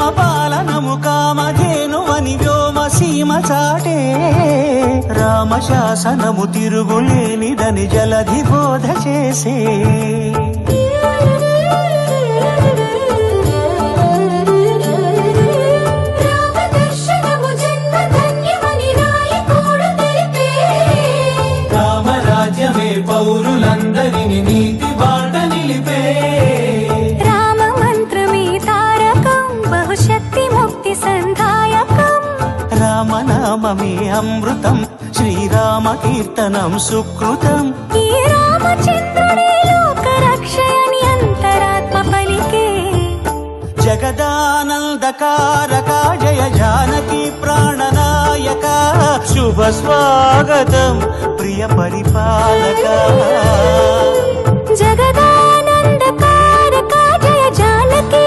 రామ పాలనము కామధేనువని వ్యోమ సీమ చాటే రామ శాసనము తిరుగులేనిదని జలధి బోధ చేసే పౌరులందరిని నీతి బాట నిలిపే రామ మంత్రమే తారకం బహుశక్తి ముక్తి సంధాయకం రామనామమే అమృతం శ్రీరామ కీర్తనం సుకృతం ఈ రామచంద్రుడే లోక రక్షయని అంతరాత్మ పలికే జగదానందకారక జయ జానకి ప్రాణనాయక శుభ స్వాగతం ప్రియ పరిపాలక జగదానందకారక జయ జానకి